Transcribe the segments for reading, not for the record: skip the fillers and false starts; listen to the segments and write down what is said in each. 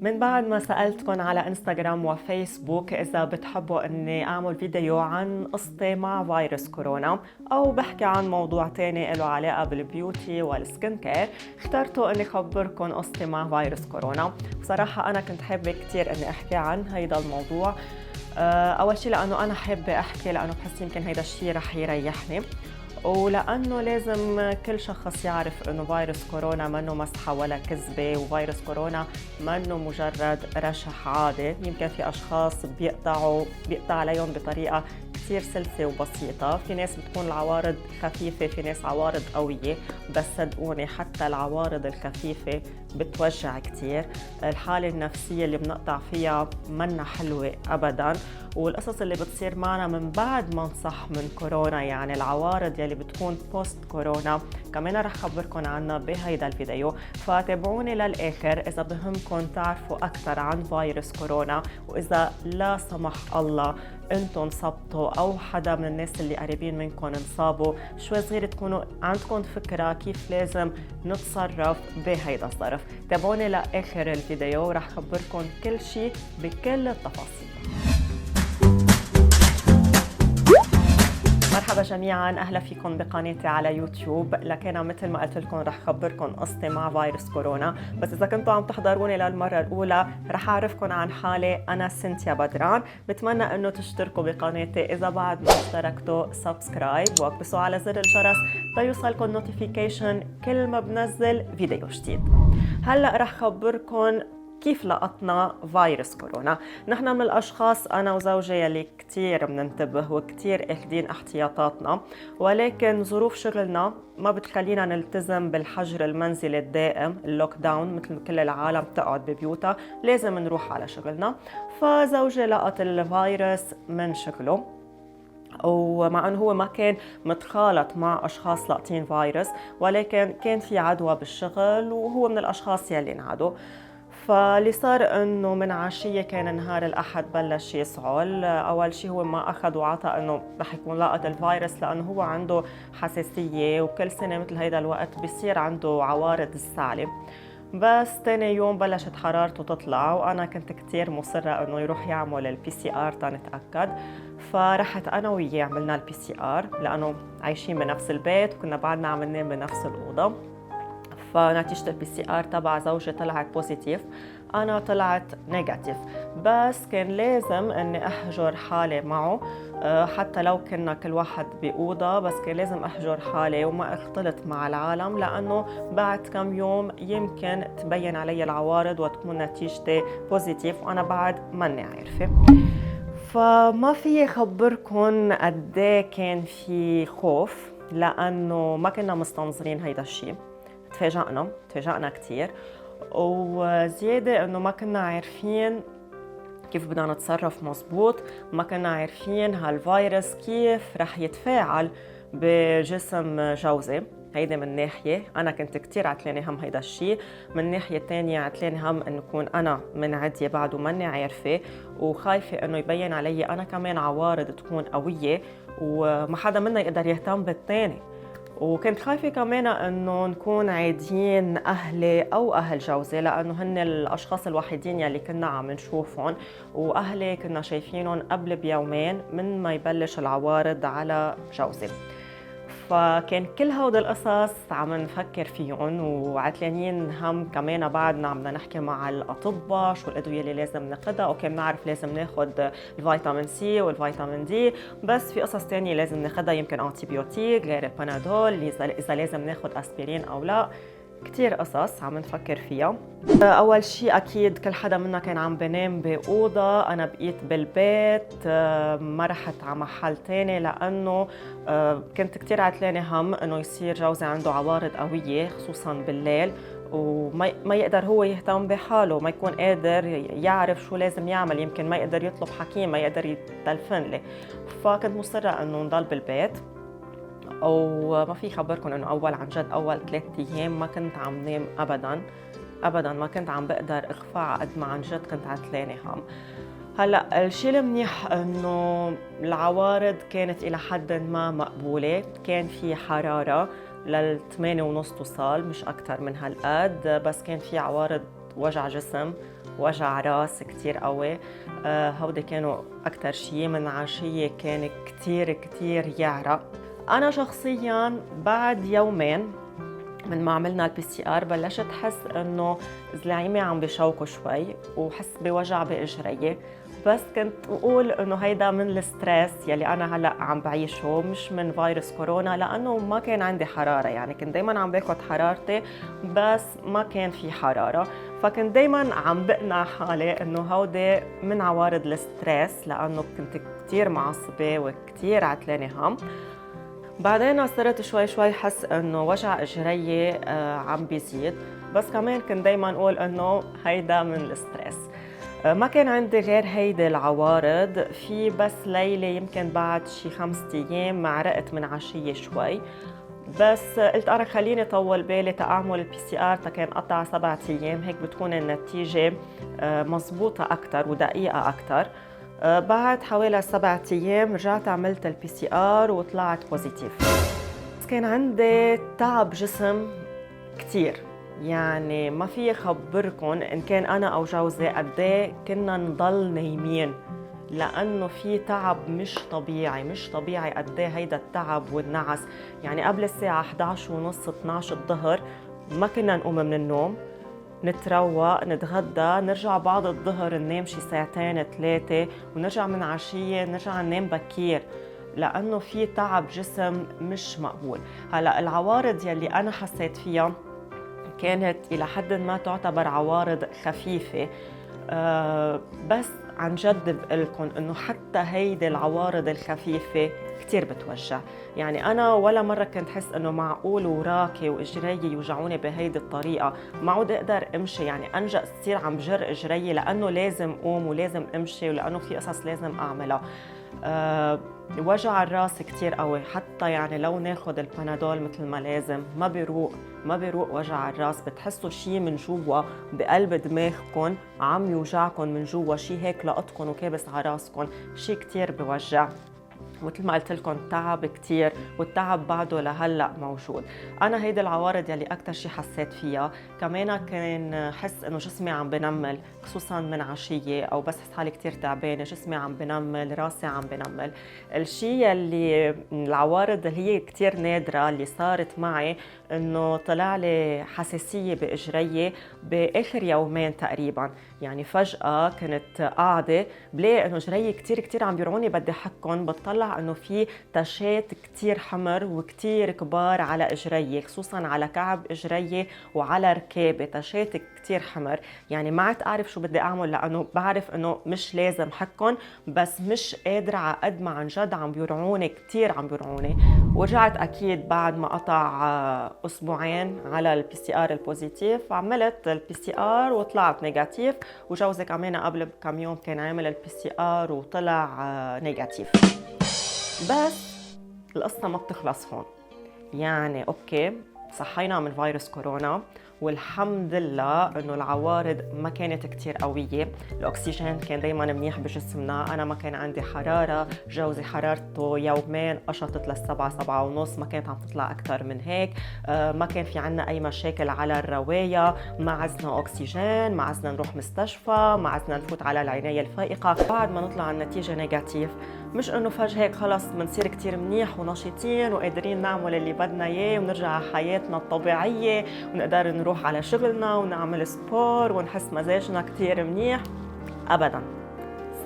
من بعد ما سألتكم على انستغرام وفيسبوك إذا بتحبوا أني أعمل فيديو عن قصتي مع فيروس كورونا أو بحكي عن موضوع تاني له علاقة بالبيوتي والسكين كير، اخترتوا أني خبركم قصتي مع فيروس كورونا. بصراحة أنا كنت حابة كتير أني أحكي عن هيدا الموضوع. أول شيء لأنه أنا حابة أحكي لأنه بحس يمكن هيدا الشيء رح يريحني، ولأنه لازم كل شخص يعرف إنه فيروس كورونا منه مسحة ولا كذبة، وفيروس كورونا منه مجرد رشح عادي. يمكن في أشخاص بيقطع عليهم بطريقة كثير سلسة وبسيطة، في ناس بتكون العوارض خفيفة، في ناس عوارض قوية، بس صدقوني حتى العوارض الخفيفة بتوجع كتير. الحالة النفسية اللي بنقطع فيها منا حلوة أبداً، والقصص اللي بتصير معنا من بعد ما نصح من كورونا، يعني العوارض يلي بتكون بوست كورونا، كمان رح خبركن عنها بهيدا الفيديو. فتابعوني للآخر إذا بهمكن تعرفوا أكثر عن فيروس كورونا، وإذا لا سمح الله انتم انصبتوا أو حدا من الناس اللي قريبين منكم انصابوا، شوي صغير تكونوا عندكم فكرة كيف لازم نتصرف بهيدا الظرف. تابعوني لآخر الفيديو ورح خبركن كل شيء بكل التفاصيل. مرحبا جميعا، اهلا فيكم بقناتي على يوتيوب. لكن مثل ما قلت لكم رح خبركم قصتي مع فيروس كورونا، بس اذا كنتوا عم تحضروني للمره الاولى رح اعرفكم عن حالي. انا سنتيا بدران، بتمنى انه تشتركوا بقناتي، اذا بعد ما اشتركتوا سبسكرايب واكبسوا على زر الجرس تيوصلكم نوتيفيكيشن كل ما بنزل فيديو جديد. هلا رح خبركم كيف لقطنا فيروس كورونا. نحن من الأشخاص أنا وزوجي يلي كتير بننتبه وكتير أخدين احتياطاتنا، ولكن ظروف شغلنا ما بتخلينا نلتزم بالحجر المنزلي الدائم، اللوك داون، مثل كل العالم تقعد ببيوتها، لازم نروح على شغلنا. فزوجي لقط الفيروس من شغله، ومع انه هو ما كان متخالط مع اشخاص لاقطين فيروس، ولكن كان في عدوى بالشغل وهو من الاشخاص يلي انعدوا. فاللي صار انه من عشيه كان نهار الاحد بلش يسعل. اول شيء هو ما اخذ وعطى انه رح يكون لاقط الفيروس، لانه هو عنده حساسيه، وكل سنه مثل هيدا الوقت بيصير عنده عوارض السعله. بس تاني يوم بلشت حرارته تطلع، وانا كنت كتير مصره انه يروح يعمل البي سي ار تنتاكد. فرحت انا وياه عملنا البي سي ار، لانه عايشين بنفس البيت وكنا بعدنا عم ننام بنفس الاوضه. فنتيجة البي سي ار تبع زوجي طلعت بوزيتيف، أنا طلعت نيجاتيف. بس كان لازم إني أحجر حالي معه، حتى لو كنا كل واحد بأوضة، بس كان لازم أحجر حالي وما أختلط مع العالم، لأنه بعد كم يوم يمكن تبين علي العوارض وتكون نتيجتي بوزيتيف وأنا بعد ماني عارفة. فما في خبركن قديه كان في خوف، لأنه ما كنا مستنظرين هيدا الشيء. تفاجأنا كتير، وزيادة انه ما كنا عارفين كيف بدنا نتصرف مزبوط، ما كنا عارفين هالفيروس كيف رح يتفاعل بجسم جوزي. هيدا من ناحية أنا كنت كتير عتلاني هم هيدا الشيء، من ناحية تانية عتلاني هم إنه كون أنا من عدية بعد وماني عارفة، وخايفة إنه يبين علي أنا كمان عوارض تكون قوية وما حدا منا يقدر يهتم بالتاني. وكنت خايفة كمان انه نكون عاديين اهلي او اهل جوزي، لانه هن الاشخاص الوحيدين يلي كنا عم نشوفهم، واهلي كنا شايفينهم قبل بيومين من ما يبلش العوارض على جوزي. فكان كل هود القصص عم نفكر فيهم وعتلانين هم كمان بعدنا عم نحكي مع الأطباء شو الأدوية اللي لازم ناخدها. أوكي بنعرف لازم ناخد الفيتامين سي والفيتامين دي، بس في قصص تانية لازم ناخدها، يمكن أنتيبيوتيك غير البنادول، إذا لازم ناخد أسبرين أو لا. كتير قصص عم نفكر فيها. أول شيء أكيد كل حدا منا كان عم بنام بأوضة، أنا بقيت بالبيت، ما رحت على محل تاني، لأنه كنت كتير عتلانة هم إنه يصير جوزي عنده عوارض قوية خصوصاً بالليل، وما يقدر هو يهتم بحاله، ما يكون قادر يعرف شو لازم يعمل، يمكن ما يقدر يطلب حكيم، ما يقدر يتلفن لي. فكنت مصرة إنه نضل بالبيت. وما في خبركم انه عن جد اول 3 ايام ما كنت عم نام ابدا، ما كنت عم بقدر اخفى قد ما عن جد كنت عتلانة هم. هلا الشيء المنيح انه العوارض كانت الى حد ما مقبوله، كان في حراره لل8.5 توصل، مش اكثر من هالقد، بس كان في عوارض وجع جسم، وجع راس كتير قوي. هودي كانوا أكتر شيء. من عشية كان كتير يعرق. أنا شخصياً بعد يومين من ما عملنا الPCR بلشت حس إنه زلاعيمي عم بشوكوا شوي وحس بوجع بإجري، بس كنت أقول إنه هيدا من الستريس يلي أنا هلأ عم بعيشه، مش من فيروس كورونا، لأنه ما كان عندي حرارة. يعني كنت دايماً عم باخد حرارتي بس ما كان في حرارة، فكنت دايماً عم بقنع حالي إنه هودي من عوارض الستريس، لأنه كنت كتير معصبة وكتير عتلانة هم. بعدين صرت شوي حس انه وجع اجري عم بيزيد، بس كمان كنت دايما اقول انه هيدا من الستريس. ما كان عندي غير هيدي العوارض. في بس ليلة يمكن بعد شي 5 أيام معرقت من عشية شوي، بس قلت أنا خليني طول بالي تأعمل الPCR كان قطع 7 أيام، هيك بتكون النتيجة مزبوطة أكتر ودقيقة أكتر. بعد حوالي 7 أيام رجعت عملت الPCR وطلعت بوزيتيف. بس كان عندي تعب جسم كتير، يعني ما في خبركن إن كان أنا أو جوزي قديه كنا نضل نايمين، لأنه في تعب مش طبيعي قديه هيدا التعب والنعس. يعني قبل الساعة 11:30 12 الظهر ما كنا نقوم من النوم، نتروق نتغدى نرجع بعد الظهر ننام شي 2 3 ونرجع من عشية نرجع ننام بكير، لأنه في تعب جسم مش مقبول. هلأ العوارض يلي أنا حسيت فيها كانت إلى حد ما تعتبر عوارض خفيفة، بس عن جد بقلكن إنه حتى هيدي العوارض الخفيفة كتير بتوجع. يعني أنا ولا مرة كنت حس إنه معقول وراكي وإجري يوجعوني بهيدي الطريقة، ما عود أقدر أمشي. يعني أنجأ تصير عم بجر إجري لأنه لازم أقوم ولازم أمشي ولأنه في قصص لازم أعملها. وجع الراس كتير قوي، حتى يعني لو ناخد البنادول مثل ما لازم ما بيروق وجع الراس. بتحسوا شي من جوا بقلب دماغكم عم يوجعكم من جوا، شي هيك لقطكم وكابس على راسكم، شي كتير بوجع. مثل ما قلت لكم تعب كتير، والتعب بعده لهلا موجود. انا هيدي العوارض يلي اكثر شيء حسيت فيها. كمان كان حس انه جسمي عم بنمل، خصوصا من عشيه او بس حس حالي كتير تعبانه، جسمي عم بنمل، راسي عم بنمل. الشيء يلي العوارض اللي هي كتير نادره اللي صارت معي انه طلع لي حساسيه باجري باخر يومين تقريبا. يعني فجاه كنت قاعده بلاقي انه اجري كتير عم بيرعوني، بدي حكهم، بتطلع انه في تشات كتير حمر وكتير كبار على اجري، خصوصا على كعب اجري وعلى ركابي، تشات كتير حمر. يعني ما عرفت اعرف شو بدي اعمل، لانه بعرف انه مش لازم حكهم، بس مش قادره على قد ما عن جد عم بيرعوني، كتير عم بيرعوني. ورجعت اكيد بعد ما قطع اسبوعين على الPCR البوزيتيف، عملت الPCR وطلعت نيجاتيف، وجوزي كمان قبل بكم يوم كان عامل الPCR وطلع نيجاتيف. بس القصة ما بتخلص هون. يعني اوكي صحينا من فيروس كورونا والحمد لله انه العوارض ما كانت كتير قوية، الاكسجين كان دايما منيح بجسمنا، انا ما كان عندي حرارة، جوزي حرارته يومين قشطت للسبعة 7:30، ما كانت عم تطلع اكتر من هيك. ما كان في عنا اي مشاكل على الرواية، ما عزنا اكسجين، ما عزنا نروح مستشفى، ما عزنا نفوت على العناية الفائقة. بعد ما نطلع النتيجة نيجاتيف، مش انه فجأة هيك خلص بنصير كتير منيح ونشيطين وقادرين نعمل اللي بدنا اياه ونرجع على حياتنا الطبيعية ونقدر نروح على شغلنا ونعمل سبور ونحس مزاجنا كتير منيح. ابدا،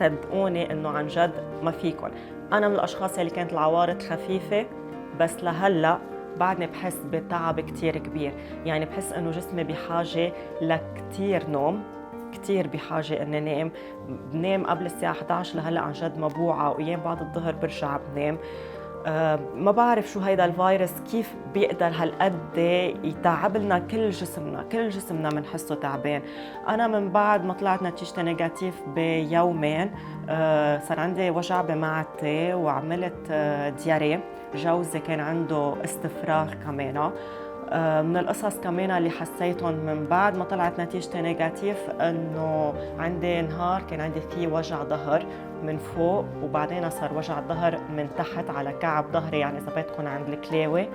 صدقوني انه عن جد ما فيكن. انا من الاشخاص اللي كانت العوارض خفيفة، بس لهلا بعدني بحس بتعب كتير كبير. يعني بحس انه جسمي بحاجة لكتير نوم، كتير بحاجة اني نام. بنام قبل الساعة 11 لهلا عن جد مبوعة، وايام بعد الظهر برجع بنام. ما بعرف شو هيدا الفيروس كيف بيقدر هالقد يتعب لنا كل جسمنا منحسه تعبان. انا من بعد ما طلعت نتيجتي نيجاتيف بيومين صار عندي وجع بمعدتي وعملت دياريه. جوزي كان عنده استفراغ كمان. من القصص كمان اللي حسيتهم من بعد ما طلعت نتيجتي نيجاتيف انه عندي نهار كان عندي فيه وجع ظهر من فوق، وبعدين صار وجع ظهر من تحت على كعب ظهري، يعني اذا بدكم عند الكلاوي.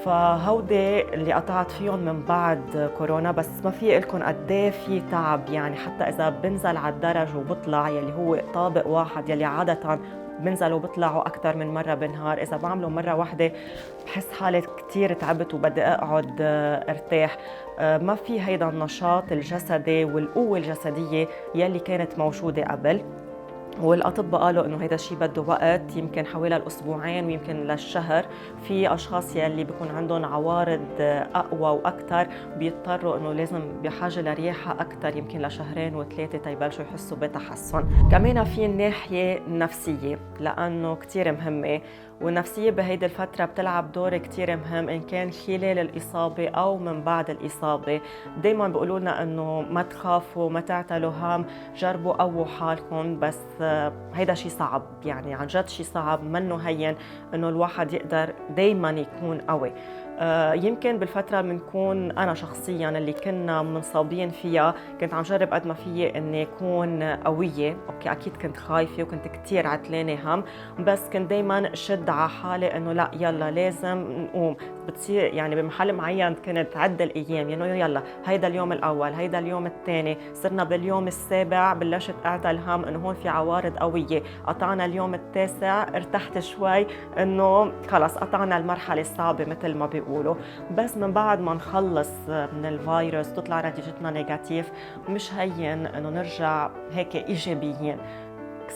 فهودي اللي قطعت فيهم من بعد كورونا، بس ما في لكم قد ايه في تعب. يعني حتى اذا بنزل على الدرج وبطلع يلي هو طابق واحد يلي عادة بنزل وبطلعوا أكثر من مرة بالنهار، إذا بعمله مرة واحدة بحس حالي كتير تعبت وبدي أقعد ارتاح. ما في هيدا النشاط الجسدي والقوة الجسدية يلي كانت موجودة قبل. والأطباء قالوا إنه هيدا الشيء بده وقت، يمكن حوالي الأسبوعين ويمكن للشهر. في أشخاص يلي بيكون عندهم عوارض أقوى وأكثر بيضطروا إنه لازم بحاجة لرياحة أكثر، يمكن لشهرين وثلاثة تيبلشوا يحسوا بتحسن. كمان في الناحية النفسية لأنه كتير مهمة، والنفسية بهيدي الفترة بتلعب دور كتير مهم إن كان خلال الإصابة أو من بعد الإصابة. دايما بيقولوا لنا إنه ما تخافوا، ما تعتلوا هم، جربوا قووا حالكم. بس هيدا شيء صعب، يعني عن جد شيء صعب، منه هين إنه الواحد يقدر دايما يكون قوي. يمكن بالفترة بنكون أنا شخصياً اللي كنا منصابين فيها كنت عم جرب قد ما فيي إني أكون قوية. أوكي أكيد كنت خايفة وكنت كتير عتلانة هم، بس كنت دايماً شد على حالي إنه لا يلا لازم نقوم. بتصير يعني بمحل معين كنت عد الأيام، يعني يلا هيدا اليوم الأول، هيدا اليوم الثاني، صرنا باليوم السابع بلشت أعتل هم إنه هون في عوارض قوية، قطعنا اليوم التاسع ارتحت شوي إنه خلص قطعنا المرحلة الصعبة مثل ما بيقولوا. بس من بعد ما نخلص من الفيروس تطلع نتيجتنا نيجاتيف، مش هين إنه نرجع هيك إيجابيين.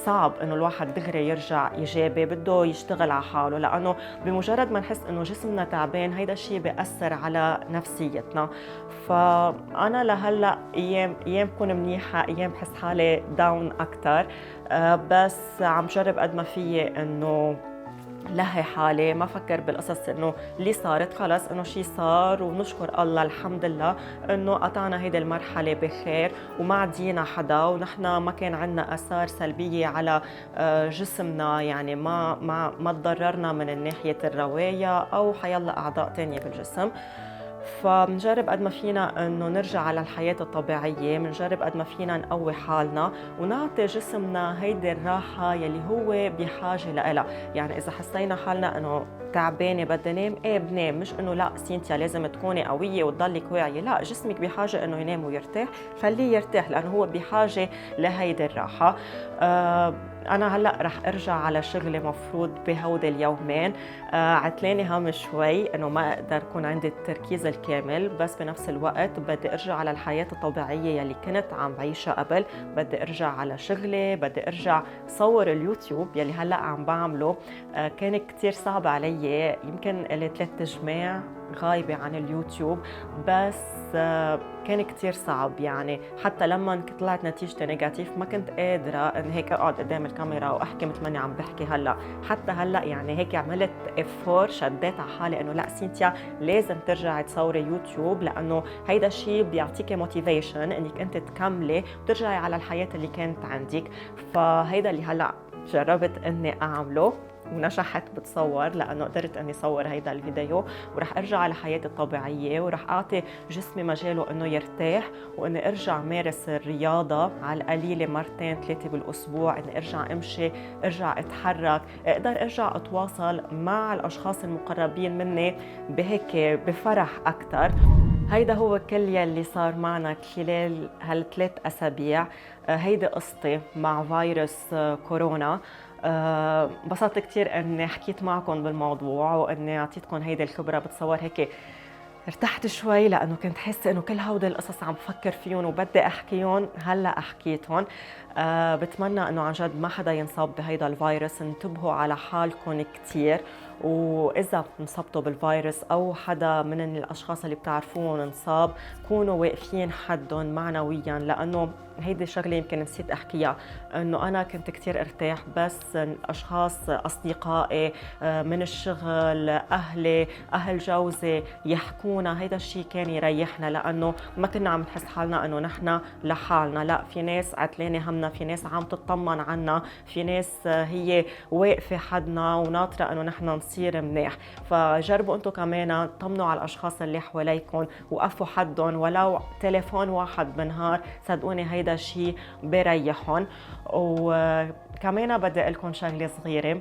صعب إنه الواحد دغري يرجع إيجابي، بده يشتغل على حاله، لأنه بمجرد ما نحس إنه جسمنا تعبان هيدا الشيء بيأثر على نفسيتنا. فأنا لهلا أيام بكون منيحة، أيام بحس حالي داون أكتر. بس عم جرب قد ما فيي إنه لهي حالي، ما فكر بالقصص انه اللي صارت خلص، انه شيء صار ونشكر الله الحمد لله انه قطعنا هيدي المرحله بخير وما عدينا حدا، ونحن ما كان عندنا اثار سلبيه على جسمنا، يعني ما تضررنا من ناحيه الروايه او حيلا اعضاء تانية بالجسم. فبنجرب قد ما فينا انه نرجع على الحياة الطبيعية، بنجرب قد ما فينا نقوي حالنا ونعطي جسمنا هيدي الراحة يلي هو بحاجة لها. يعني اذا حسينا حالنا انه تعبانة بدي نام، بنام، مش انه لا سينتيا لازم تكوني قوية وتضلك واعية، لا جسمك بحاجة انه ينام ويرتاح، خليه يرتاح لانه هو بحاجة لهيدي الراحة. أنا هلأ رح أرجع على شغلي مفروض بهودي اليومين. عتلاني هم شوي إنه ما أقدر يكون عندي التركيز الكامل، بس بنفس الوقت بدي أرجع على الحياة الطبيعية يلي كنت عم بعيشها قبل. بدي أرجع على شغلي، بدي أرجع صور اليوتيوب يلي هلأ عم بعمله. كان كتير صعب علي، يمكن لي 3 جماع غايبة عن اليوتيوب، بس كان كتير صعب. يعني حتى لما طلعت نتيجتي نيجاتيف ما كنت قادرة ان هيك اقعد قدام الكاميرا واحكي مثل ماني عم بحكي هلا. حتى هلا يعني هيك عملت افور، شديت على حالي انه لا سينتيا لازم ترجعي تصوري يوتيوب، لانه هيدا الشيء بيعطيكي موتيفيشن انك انت تكملي وترجعي على الحياة اللي كانت عندك. فهيدا اللي هلا جربت اني اعمله ونجحت بتصور، لانه قدرت اني صور هيدا الفيديو. ورح ارجع على حياتي الطبيعيه ورح اعطي جسمي مجاله انه يرتاح، واني ارجع مارس الرياضه على القليله 2-3 بالاسبوع، اني ارجع امشي، ارجع اتحرك، اقدر ارجع اتواصل مع الاشخاص المقربين مني بهيك بفرح اكثر. هيدا هو كل يلي صار معنا خلال هال3 أسابيع. هيدي قصتي مع فيروس كورونا. انبسطت كتير اني حكيت معكم بالموضوع واني اعطيتكم هيدي الخبره. بتصور هيك ارتحت شوي، لانه كنت حاسه انه كل هودي القصص عم بفكر فيهم وبدي احكيهم، هلا احكيتهم. بتمنى انه عن جد ما حدا ينصاب بهيدا الفيروس. انتبهوا على حالكم كتير، واذا انصبتوا بالفيروس او حدا من الاشخاص اللي بتعرفوهم انصاب، كونوا واقفين حدهم معنويا، لانه هيدي شغله يمكن نسيت احكيها، انه انا كنت كتير ارتاح بس اشخاص اصدقائي من الشغل، اهلي، اهل جوزي يحكونا، هيدا الشيء كان يريحنا، لانه ما كنا عم نحس حالنا انه نحن لحالنا، لا في ناس عتلانه همنا، في ناس عم تطمن عنا، في ناس هي واقفه حدنا وناطره انه نحن نصير منيح. فجربوا انتم كمان طمنوا على الاشخاص اللي حواليكم، وقفوا حدهم ولو تليفون واحد بالنهار، صدقوني هيدا شيء بيريحهم. وكمان بدي اقول لكم شغله صغيره،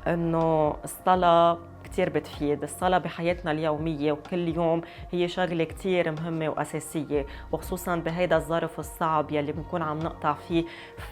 انه الصلاه كتير بتفيد. الصلاة بحياتنا اليومية وكل يوم هي شغلة كتير مهمة وأساسية، وخصوصا بهيدا الظرف الصعب يلي بنكون عم نقطع فيه.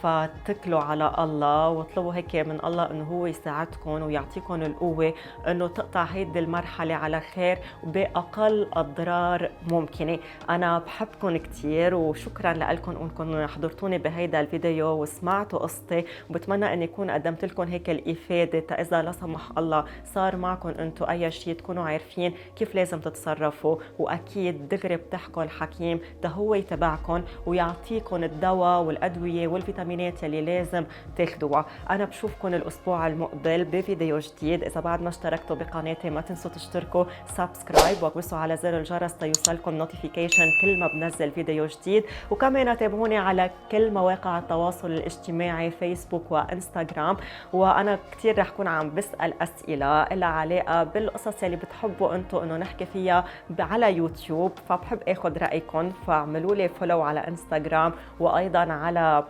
فتكلوا على الله واطلبوا هيك من الله انه هو يساعدكم ويعطيكم القوة انه تقطع هيدي المرحلة على خير وبأقل أضرار ممكنة. أنا بحبكم كتير وشكرا لكم انكم حضرتوني بهيدا الفيديو وسمعتوا قصتي، وبتمنى اني اكون قدمت لكم هيك الإفادة اذا لا سمح الله صار معكم انتم اي شيء تكونوا عارفين كيف لازم تتصرفوا. واكيد دغري بتحكوا الحكيم ده هو يتبعكم ويعطيكم الدواء والادويه والفيتامينات يلي لازم تاخذوها. انا بشوفكم الاسبوع المقبل بفيديو جديد. اذا بعد ما اشتركتوا بقناتي ما تنسوا تشتركوا سبسكرايب وتوصوا على زر الجرس ليوصلكم نوتيفيكيشن كل ما بنزل فيديو جديد. وكمان تابعوني على كل مواقع التواصل الاجتماعي فيسبوك وانستغرام. وانا كثير رح كون عم بسأل اسئله لها علاقه بالقصص اللي بتحبوا انتم انه نحكي فيها على يوتيوب، فبحب اخذ رايكم. فاعملوا لي فولو على انستغرام وايضا على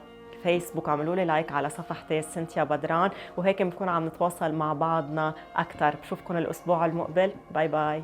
فيسبوك، اعملوا لي لايك على صفحتي سنتيا بدران، وهيك بنكون عم نتواصل مع بعضنا اكثر. بشوفكم الاسبوع المقبل. باي باي.